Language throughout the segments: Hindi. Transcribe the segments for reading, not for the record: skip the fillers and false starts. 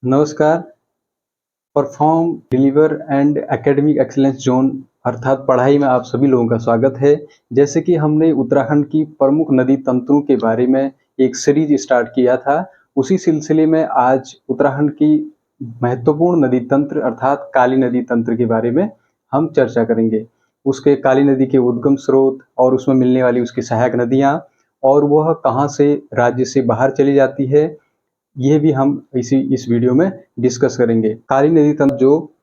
नमस्कार। Perform, deliver and academic excellence zone अर्थात पढ़ाई में आप सभी लोगों का स्वागत है। जैसे कि हमने उत्तराखंड की प्रमुख नदी तंत्रों के बारे में एक सीरीज स्टार्ट किया था, उसी सिलसिले में आज उत्तराखंड की महत्वपूर्ण नदी तंत्र अर्थात काली नदी तंत्र के बारे में हम चर्चा करेंगे। उसके काली नदी के उद्गम स्रोत और उसमें मिलने वाली उसकी सहायक नदियाँ और वह कहाँ से राज्य से बाहर चली जाती है, ये भी हम इस वीडियो में डिस्कस करेंगे। काली नदी तंत्र जो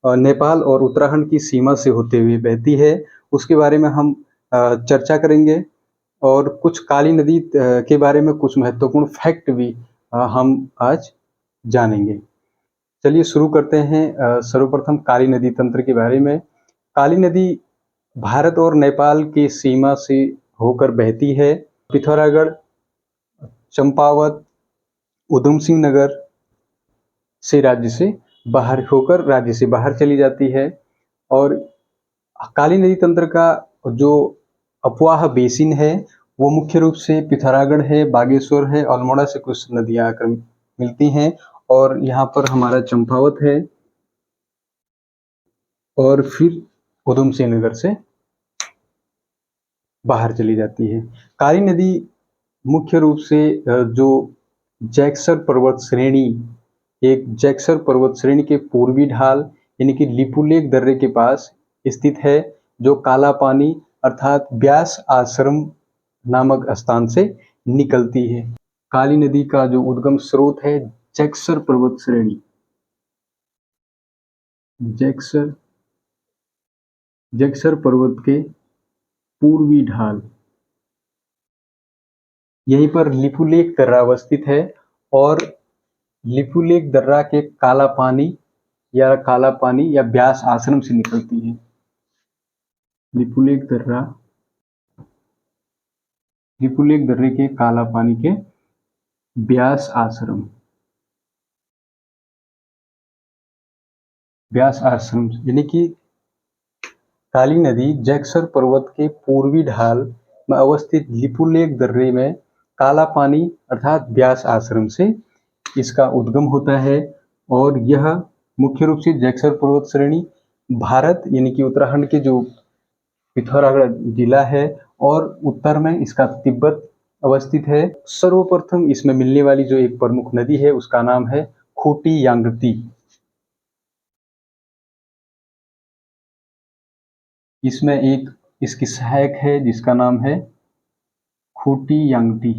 नेपाल और उत्तराखंड की सीमा से होते हुए बहती है, उसके बारे में हम चर्चा करेंगे और कुछ काली नदी के बारे में कुछ महत्वपूर्ण फैक्ट भी हम आज जानेंगे। चलिए शुरू करते हैं। सर्वप्रथम काली नदी तंत्र के बारे में। काली नदी भारत और नेपाल की सीमा से होकर बहती है। पिथौरागढ़, चंपावत, उधम सिंह नगर से राज्य से बाहर होकर राज्य से बाहर चली जाती है। और काली नदी तंत्र का जो अपवाह बेसिन है वो मुख्य रूप से पिथौरागढ़ है, बागेश्वर है, अल्मोड़ा से कुछ नदियां आकर मिलती हैं और यहाँ पर हमारा चंपावत है और फिर उधम सिंह नगर से बाहर चली जाती है। काली नदी मुख्य रूप से जो जैक्सर पर्वत श्रेणी, एक जैक्सर पर्वत श्रेणी के पूर्वी ढाल यानी कि लिपुलेख दर्रे के पास स्थित है, जो काला पानी अर्थात ब्यास आश्रम नामक स्थान से निकलती है। काली नदी का जो उद्गम स्रोत है जैक्सर पर्वत श्रेणी, जैक्सर पर्वत के पूर्वी ढाल, यहीं पर लिपुलेख दर्रा अवस्थित है और लिपुलेख दर्रा के काला पानी या ब्यास आश्रम से निकलती है। लिपुलेख दर्रे के काला पानी के ब्यास आश्रम यानी कि काली नदी जैक्सर पर्वत के पूर्वी ढाल में अवस्थित लिपुलेख दर्रे में काला पानी अर्थात ब्यास आश्रम से इसका उद्गम होता है। और यह मुख्य रूप से जैक्सर पर्वत श्रेणी भारत यानी कि उत्तराखंड के जो पिथौरागढ़ जिला है और उत्तर में इसका तिब्बत अवस्थित है। सर्वप्रथम इसमें मिलने वाली जो एक प्रमुख नदी है उसका नाम है खूटी यांगती। इसमें एक इसकी सहायक है जिसका नाम है खूटी यांगटी।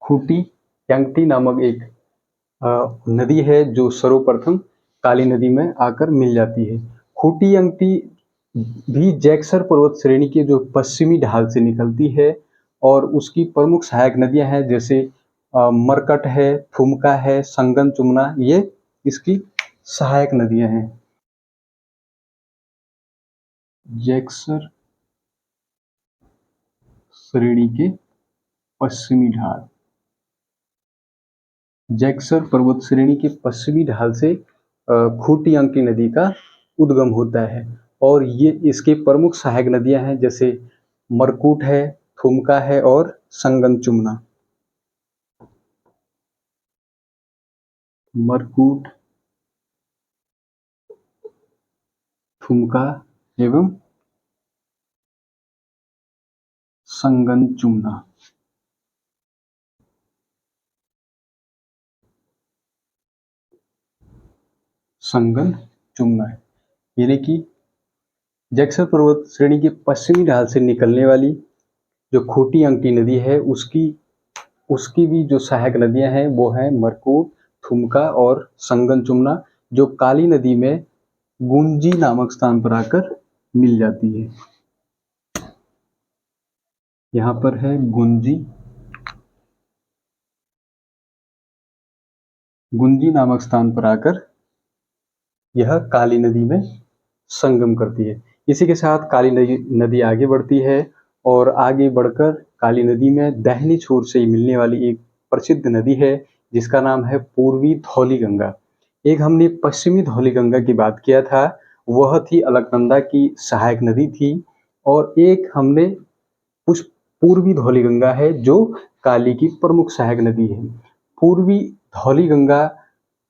खूटी यांगटी नामक एक नदी है जो सर्वप्रथम काली नदी में आकर मिल जाती है। खूटी यांगटी भी जैक्सर पर्वत श्रेणी के जो पश्चिमी ढाल से निकलती है और उसकी प्रमुख सहायक नदियां हैं जैसे मरकट है, थुमका है, संगन चुमना, ये इसकी सहायक नदियां हैं। जैक्सर श्रेणी के पश्चिमी ढाल, जैक्सर पर्वत श्रेणी के पश्चिमी ढाल से खूटी यांगटी नदी का उद्गम होता है और ये इसके प्रमुख सहायक नदियां हैं जैसे मरकूट है, थुमका है और संगन चुमना। मरकूट, थुमका एवं संगन चुमना। संगन चुमना यानी कि जैक्सर पर्वत श्रेणी के पश्चिमी ढाल से निकलने वाली जो खूटी यांगटी नदी है उसकी भी जो सहायक नदियां हैं वो हैं मरकूट, थुमका और संगन चुमना, जो काली नदी में गुंजी नामक स्थान पर आकर मिल जाती है। यहाँ पर है गुंजी नामक स्थान पर आकर यह काली नदी में संगम करती है। इसी के साथ काली नदी आगे बढ़ती है और आगे बढ़कर काली नदी में दाहिनी छोर से मिलने वाली एक प्रसिद्ध नदी है जिसका नाम है पूर्वी धौलीगंगा। एक हमने पश्चिमी धौलीगंगा की बात किया था वह थी अलकनंदा की सहायक नदी थी, और एक हमने कुछ पूर्वी धौलीगंगा है जो काली की प्रमुख सहायक नदी है। पूर्वी धौलीगंगा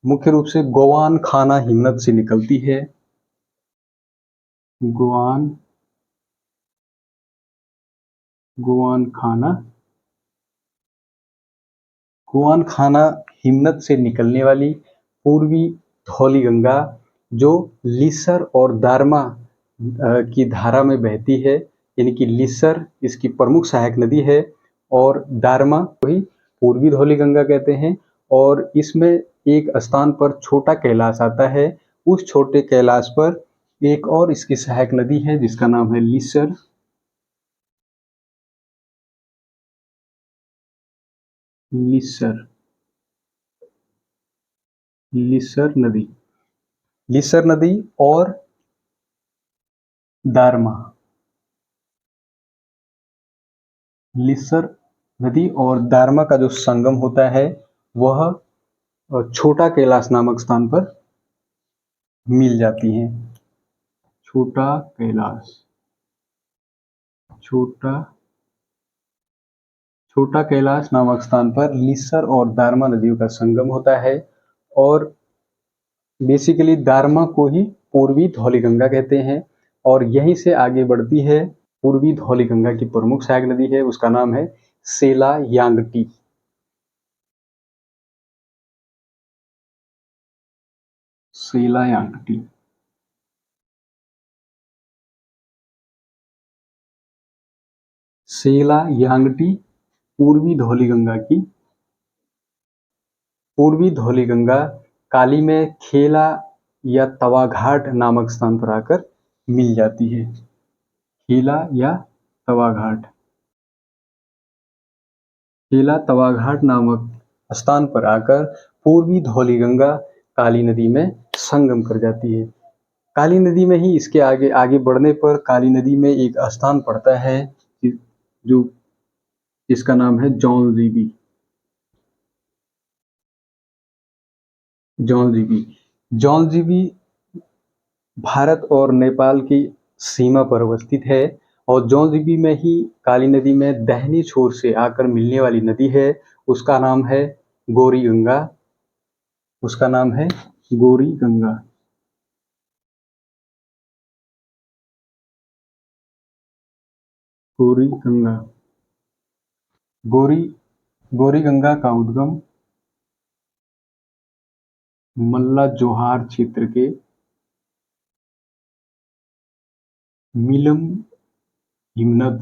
मुख्य रूप से गोवान खाना हिमनद से निकलती है। गोवान खाना हिमनद से निकलने वाली पूर्वी धौलीगंगा जो लीसर और दारमा की धारा में बहती है, यानी कि लीसर इसकी प्रमुख सहायक नदी है और दारमा को ही पूर्वी धौलीगंगा कहते हैं। और इसमें एक स्थान पर छोटा कैलाश आता है, उस छोटे कैलाश पर एक और इसकी सहायक नदी है जिसका नाम है लीसर लीसर नदी और दारमा। लीसर नदी और दारमा का जो संगम होता है वह छोटा कैलाश नामक स्थान पर मिल जाती हैं। छोटा कैलाश नामक स्थान पर लीसर और दारमा नदियों का संगम होता है, और बेसिकली दारमा को ही पूर्वी धौलीगंगा कहते हैं। और यहीं से आगे बढ़ती है पूर्वी धौलीगंगा की प्रमुख सहायक नदी है, उसका नाम है सेला यांगटी। सेला यांगटी पूर्वी धौलीगंगा काली में खेला या तवाघाट नामक स्थान पर आकर मिल जाती है। खेला तवाघाट नामक स्थान पर आकर पूर्वी धौलीगंगा काली नदी में संगम कर जाती है। काली नदी में ही इसके आगे बढ़ने पर काली नदी में एक स्थान पड़ता है जो जिसका नाम है जौनजीबी। जौनजीबी भारत और नेपाल की सीमा पर अवस्थित है, और जौनजीबी में ही काली नदी में दाहिनी छोर से आकर मिलने वाली नदी है, उसका नाम है गोरी गंगा। गोरी गंगा का उद्गम मल्ला जोहार क्षेत्र के मिलम हिमनद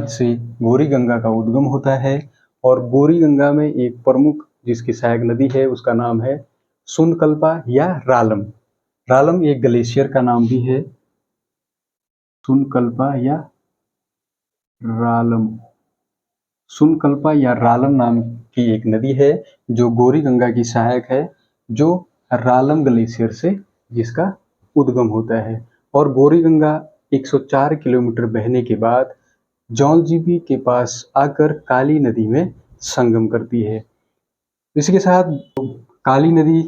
से गोरी गंगा का उद्गम होता है। और गोरी गंगा में एक प्रमुख जिसकी सहायक नदी है उसका नाम है सुनकल्पा या रालम एक ग्लेशियर का नाम भी है। सुनकल्पा या रालम नाम की एक नदी है जो गोरी गंगा की सहायक है, जो रालम ग्लेशियर से जिसका उद्गम होता है। और गोरी गंगा 104 किलोमीटर बहने के बाद जौनजीबी के पास आकर काली नदी में संगम करती है। इसके साथ काली नदी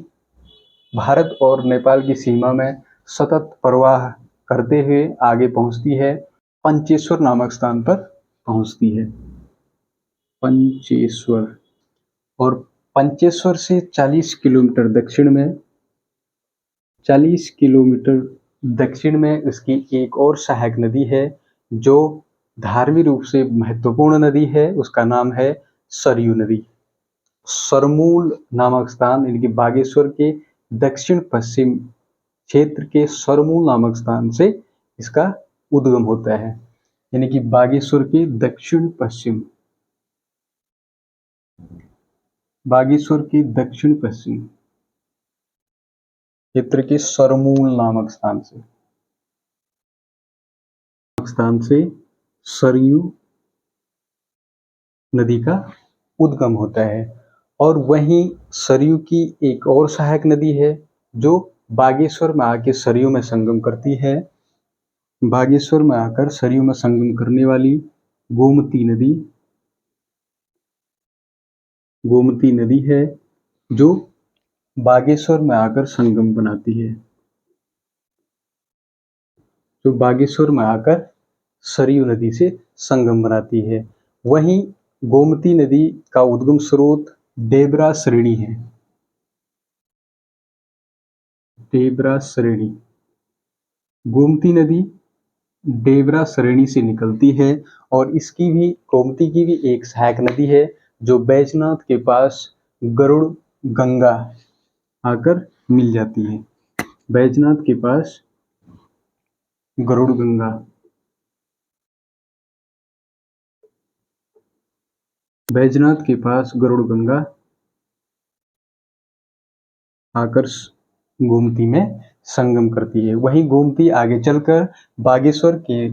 भारत और नेपाल की सीमा में सतत प्रवाह करते हुए आगे पहुंचती है, पंचेश्वर नामक स्थान पर पहुंचती है। और पंचेश्वर से 40 किलोमीटर दक्षिण में इसकी एक और सहायक नदी है जो धार्मिक रूप से महत्वपूर्ण नदी है, उसका नाम है सरयू नदी। सरमूल नामक स्थान यानी कि बागेश्वर के दक्षिण पश्चिम क्षेत्र के सरमूल नामक स्थान से इसका उद्गम होता है, यानी कि बागेश्वर के दक्षिण पश्चिम क्षेत्र के सरमूल नामक स्थान से सरयू नदी का उद्गम होता है। और वहीं सरयू की एक और सहायक नदी है जो बागेश्वर में आके सरयू में संगम करती है। बागेश्वर में आकर सरयू में संगम करने वाली गोमती नदी है। जो बागेश्वर में आकर संगम बनाती है, जो बागेश्वर में आकर सरयू नदी से संगम बनाती है। वहीं गोमती नदी का उद्गम स्रोत देवरा श्रेणी है। देवरा श्रेणी, गोमती नदी देवरा श्रेणी से निकलती है और इसकी भी, गोमती की भी एक सहायक नदी है जो बैजनाथ के पास गरुड़ गंगा आकर मिल जाती है। बैजनाथ के पास गरुड़ गंगा, बैजनाथ के पास गरुड़ गंगा आकर गोमती में संगम करती है। वहीं गोमती आगे चलकर बागेश्वर के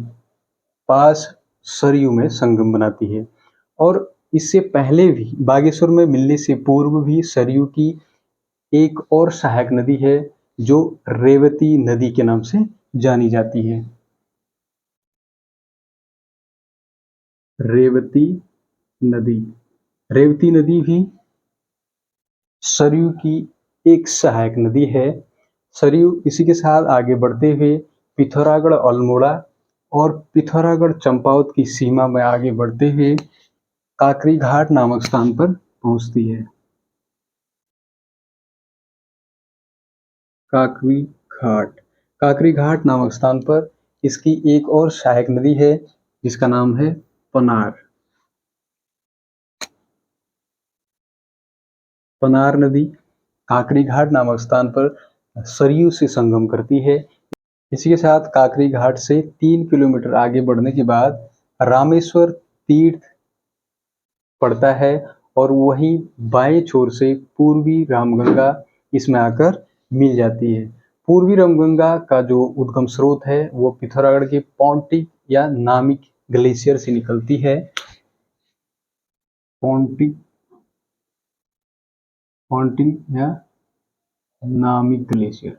पास सरयू में संगम बनाती है और इससे पहले भी, बागेश्वर में मिलने से पूर्व भी सरयू की एक और सहायक नदी है जो रेवती नदी के नाम से जानी जाती है। रेवती नदी, रेवती नदी भी सरयू की एक सहायक नदी है। सरयू इसी के साथ आगे बढ़ते हुए पिथौरागढ़ अल्मोड़ा और पिथौरागढ़ चंपावत की सीमा में आगे बढ़ते हुए काकरी घाट नामक स्थान पर पहुंचती है। काकरी घाट, काकरी घाट नामक स्थान पर इसकी एक और सहायक नदी है जिसका नाम है पनार। पनार नदी काकरी घाट नामक स्थान पर सरयू से संगम करती है। इसी के साथ काकरी घाट से 3 किलोमीटर आगे बढ़ने के बाद रामेश्वर तीर्थ पड़ता है और वहीं बाएं छोर से पूर्वी रामगंगा इसमें आकर मिल जाती है। पूर्वी रामगंगा का जो उद्गम स्रोत है वो पिथौरागढ़ के पौंटिक या नामिक ग्लेशियर से निकलती है। पौंटिक या नामिक ग्लेशियर,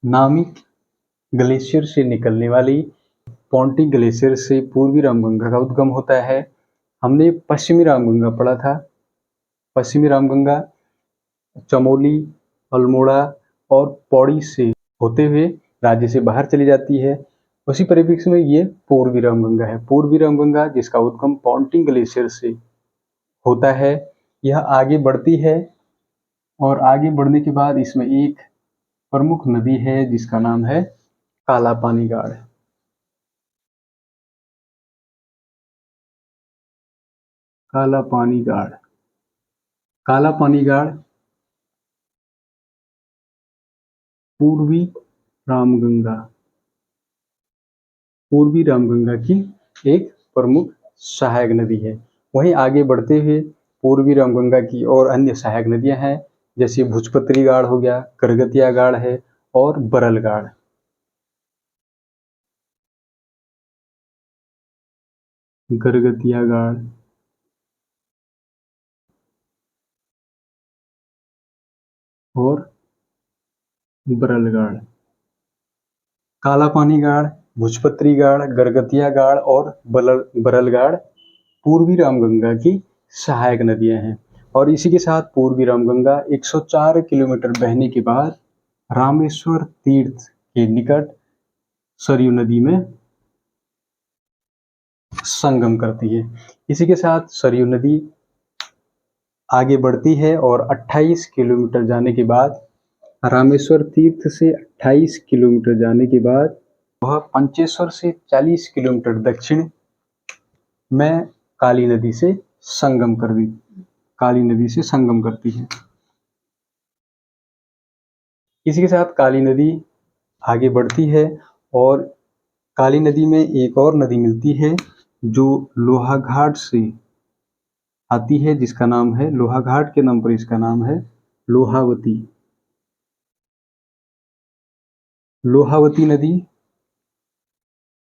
नामिक ग्लेशियर से निकलने वाली पौंटिक ग्लेशियर से पूर्वी रामगंगा का उद्गम होता है। हमने पश्चिमी रामगंगा पढ़ा था। पश्चिमी रामगंगा चमोली, अल्मोड़ा और पौड़ी से होते हुए राज्य से बाहर चली जाती है। उसी परिप्रेक्ष्य में ये पूर्वी रामगंगा है। पूर्वी रामगंगा जिसका उद्गम पौंटिंग ग्लेशियर से होता है, यह आगे बढ़ती है और आगे बढ़ने के बाद इसमें एक प्रमुख नदी है जिसका नाम है काला पानी गाड़। काला पानी गाड़, काला पानी गाड़ पूर्वी रामगंगा, पूर्वी रामगंगा की एक प्रमुख सहायक नदी है। वहीं आगे बढ़ते हुए पूर्वी रामगंगा की और अन्य सहायक नदियां हैं जैसे भुजपत्री गाड़ हो गया, करगतिया गाड़ है और बरल गाड़। गरगतिया गाड़ और बरल गाड़। काला पानी गाड़, भुजपत्री गाड़, गरगतिया गाड़ और बरल गाड़ पूर्वी रामगंगा की सहायक नदियां हैं। और इसी के साथ पूर्वी रामगंगा 104 किलोमीटर बहने के बाद रामेश्वर तीर्थ के निकट सरयू नदी में संगम करती है। इसी के साथ सरयू नदी आगे बढ़ती है और 28 किलोमीटर जाने के बाद, रामेश्वर तीर्थ से 28 किलोमीटर जाने के बाद वह पंचेश्वर से 40 किलोमीटर दक्षिण में काली नदी से संगम करती है। इसी के साथ काली नदी आगे बढ़ती है और काली नदी में एक और नदी मिलती है जो लोहाघाट से आती है जिसका नाम है, लोहाघाट के नाम पर इसका नाम है लोहावती। लोहावती नदी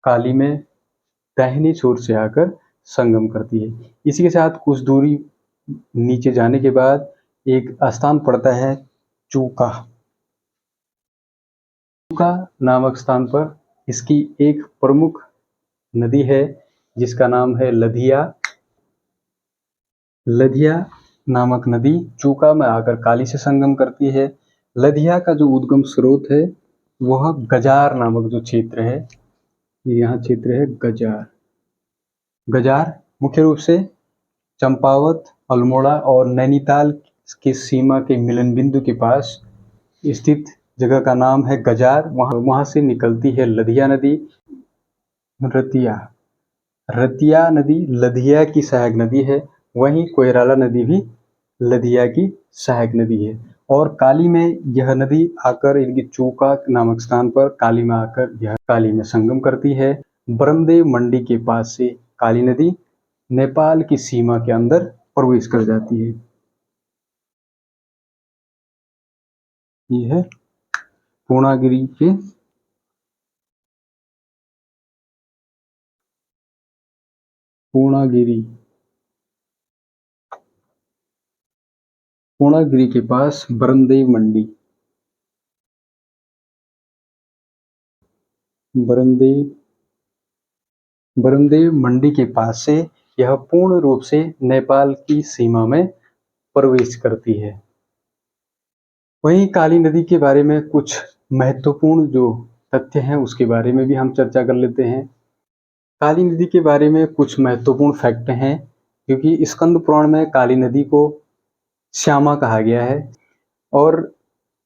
काली में दाहिनी छोर से आकर संगम करती है। इसी के साथ कुछ दूरी नीचे जाने के बाद एक स्थान पड़ता है चूका। चूका नामक स्थान पर इसकी एक प्रमुख नदी है जिसका नाम है लधिया। लधिया नामक नदी चूका में आकर काली से संगम करती है। लदिया का जो उद्गम स्रोत है वह गजार नामक जो क्षेत्र है, यहाँ क्षेत्र है गजार। गजार मुख्य रूप से चंपावत, अल्मोड़ा और नैनीताल की सीमा के मिलन बिंदु के पास स्थित जगह का नाम है गजार। वहां से निकलती है लदिया नदी। रतिया नदी लदिया की सहायक नदी है। वहीं कोयराला नदी भी लदिया की सहायक नदी है। और काली में यह नदी आकर इनकी चूका नामक स्थान पर काली में आकर यह काली में संगम करती है। ब्रह्मदेव मंडी के पास से काली नदी नेपाल की सीमा के अंदर प्रवेश कर जाती है। ये है पूर्णागिरि के पूर्णागिरि के पास ब्रह्मदेव मंडी के पास से यह पूर्ण रूप से नेपाल की सीमा में प्रवेश करती है। वहीं काली नदी के बारे में कुछ महत्वपूर्ण जो तथ्य हैं उसके बारे में भी हम चर्चा कर लेते हैं। काली नदी के बारे में कुछ महत्वपूर्ण फैक्ट हैं, क्योंकि स्कंद पुराण में काली नदी को श्यामा कहा गया है और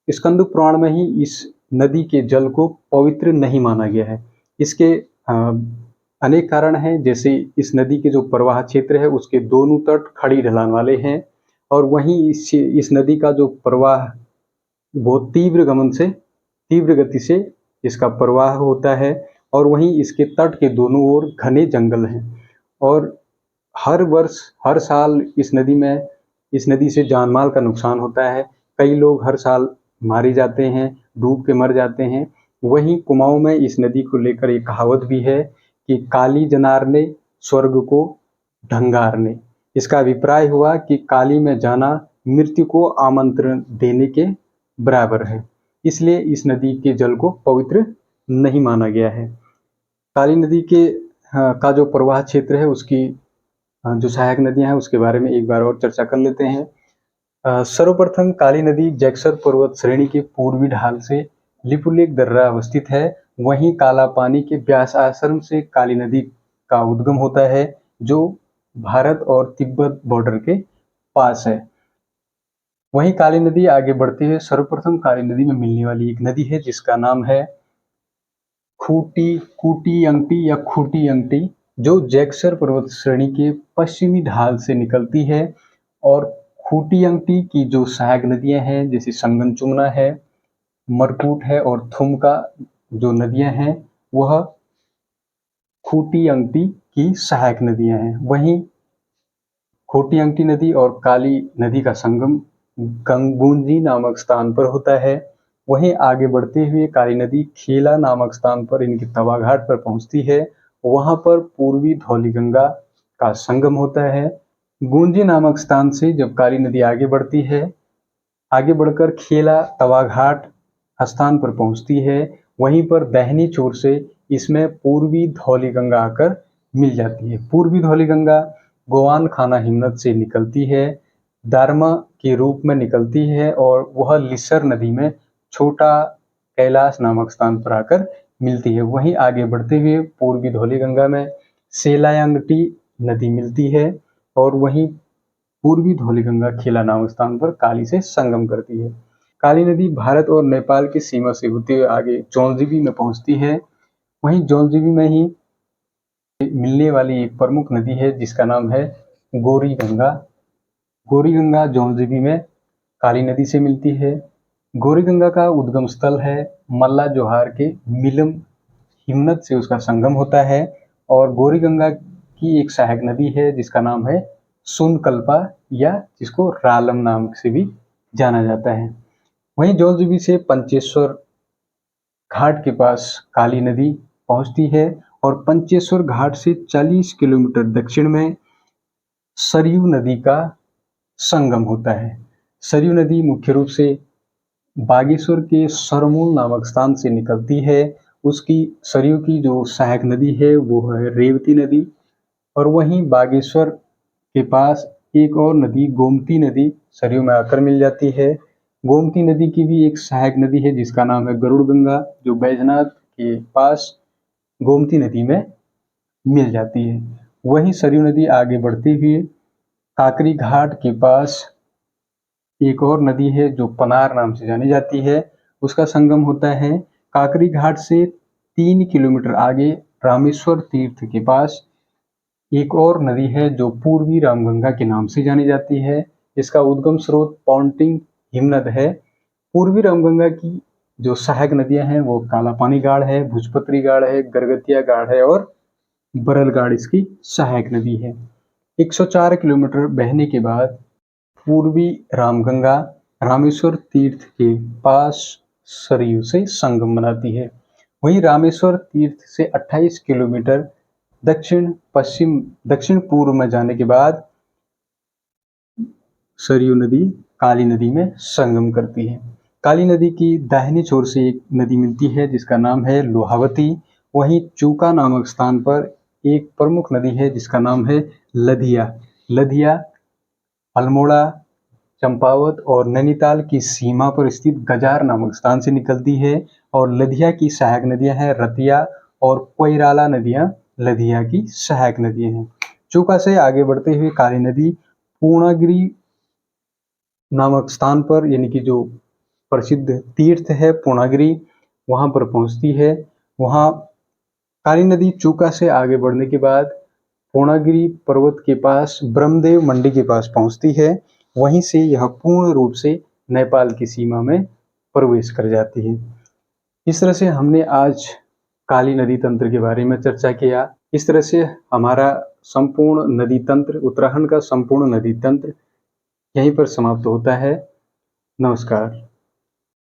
स्कंद पुराण में ही इस नदी के जल को पवित्र नहीं माना गया है। इसके अनेक कारण हैं, जैसे इस नदी के जो प्रवाह क्षेत्र है उसके दोनों तट खड़ी ढलान वाले हैं और वहीं इस नदी का जो प्रवाह बहुत तीव्र गति से इसका प्रवाह होता है और वहीं इसके तट के दोनों ओर घने जंगल हैं और हर साल इस नदी से जानमाल का नुकसान होता है। कई लोग हर साल मारे जाते हैं, डूब के मर जाते हैं। वहीं कुमाऊं में इस नदी को लेकर एक कहावत भी है कि काली जनारने स्वर्ग को ढंगारने। इसका अभिप्राय हुआ कि काली में जाना मृत्यु को आमंत्रण देने के बराबर है, इसलिए इस नदी के जल को पवित्र नहीं माना गया है। काली नदी का जो प्रवाह क्षेत्र है उसकी जो सहायक नदियां हैं उसके बारे में एक बार और चर्चा कर लेते हैं। सर्वप्रथम काली नदी जैक्सर पर्वत श्रेणी के पूर्वी ढाल से लिपुलेख दर्रा अवस्थित है। वहीं काला पानी के व्यास आश्रम से काली नदी का उद्गम होता है जो भारत और तिब्बत बॉर्डर के पास है। वहीं काली नदी आगे बढ़ते हुए सर्वप्रथम काली नदी में मिलने वाली एक नदी है जिसका नाम है खूटी अंगटी, जो जैक्सर पर्वत श्रेणी के पश्चिमी ढाल से निकलती है। और खूटी अंगटी की जो सहायक नदियां हैं जैसे संगनचुमना है, मरकूट है और थुमका जो नदियां हैं वह खूटी अंगटी की सहायक नदियां हैं। वहीं खूटी अंगटी नदी और काली नदी का संगम गंगूंजी नामक स्थान पर होता है। वहीं आगे बढ़ते हुए काली नदी खेला नामक स्थान पर इनकी तवाघाट पर पहुंचती है। वहां पर पूर्वी धौलीगंगा का संगम होता है। गूंजी नामक स्थान से जब काली नदी आगे बढ़ती है, आगे बढ़कर खेला तवाघाट स्थान पर पहुंचती है, वहीं पर दाहिनी छोर से इसमें पूर्वी धौलीगंगा आकर मिल जाती है। पूर्वी धौलीगंगा गोवान खाना हिमनद से निकलती है, दारमा के रूप में निकलती है और वह लिसर नदी में छोटा कैलाश नामक स्थान पर आकर मिलती है। वहीं आगे बढ़ते हुए पूर्वी धौलीगंगा में सेलायांगटी नदी मिलती है और वहीं पूर्वी धौलीगंगा खेला नामक स्थान पर काली से संगम करती है। काली नदी भारत और नेपाल की सीमा से होते हुए आगे जौनजीबी में पहुंचती है। वहीं जौनजीबी में ही मिलने वाली एक प्रमुख नदी है जिसका नाम है गोरी गंगा जौनजीबी में काली नदी से मिलती है। गोरी गंगा का उद्गम स्थल है मल्ला जोहार के मिलम हिमनद से उसका संगम होता है और गोरी गंगा की एक सहायक नदी है जिसका नाम है सुनकल्पा या जिसको रालम नाम से भी जाना जाता है। वहीं जौनजीबी से पंचेश्वर घाट के पास काली नदी पहुंचती है और पंचेश्वर घाट से 40 किलोमीटर दक्षिण में सरयू नदी का संगम होता है। सरयू नदी मुख्य रूप से बागेश्वर के सरमूल नामक स्थान से निकलती है। उसकी सरयू की जो सहायक नदी है वो है रेवती नदी और वहीं बागेश्वर के पास एक और नदी गोमती नदी सरयू में आकर मिल जाती है। गोमती नदी की भी एक सहायक नदी है जिसका नाम है गरुड़ गंगा, जो बैजनाथ के पास गोमती नदी में मिल जाती है। वहीं सरयू नदी आगे बढ़ती हुई काकरी घाट के पास एक और नदी है जो पनार नाम से जानी जाती है, उसका संगम होता है। काकरी घाट से 3 किलोमीटर आगे रामेश्वर तीर्थ के पास एक और नदी है जो पूर्वी रामगंगा के नाम से जानी जाती है। इसका उद्गम स्रोत पॉन्टिंग हिमनद है। पूर्वी रामगंगा की जो सहायक नदियां हैं वो काला पानी गाढ़ है, भुजपत्री गाढ़ है, गरगतिया गाढ़ है और बरल गाढ़ इसकी सहायक नदी है। 104 किलोमीटर बहने के बाद पूर्वी रामगंगा रामेश्वर तीर्थ के पास सरयू से संगम बनाती है। वहीं रामेश्वर तीर्थ से 28 किलोमीटर दक्षिण पूर्व में जाने के बाद सरयू नदी काली नदी में संगम करती है। काली नदी की दाहिनी छोर से एक नदी मिलती है जिसका नाम है लोहावती। वहीं चूका नामक स्थान पर एक प्रमुख नदी है जिसका नाम है लधिया। लधिया अल्मोड़ा, चंपावत और नैनीताल की सीमा पर स्थित गजार नामक स्थान से निकलती है और लधिया की सहायक नदियां हैं रतिया और कोइराला नदियां लधिया की सहायक नदियां हैं। चूका से आगे बढ़ते हुए काली नदी पूर्णागिरि नामक स्थान पर, यानी कि जो प्रसिद्ध तीर्थ है पूर्णागिरि, वहां पर पहुंचती है। वहां काली नदी चूका से आगे बढ़ने के बाद पूर्णागिरि पर्वत के पास ब्रह्मदेव मंडी के पास पहुंचती है। वहीं से यह पूर्ण रूप से नेपाल की सीमा में प्रवेश कर जाती है। इस तरह से हमने आज काली नदी तंत्र के बारे में चर्चा किया। इस तरह से हमारा संपूर्ण नदी तंत्र, उत्तराखंड का संपूर्ण नदी तंत्र यहीं पर समाप्त होता है। नमस्कार।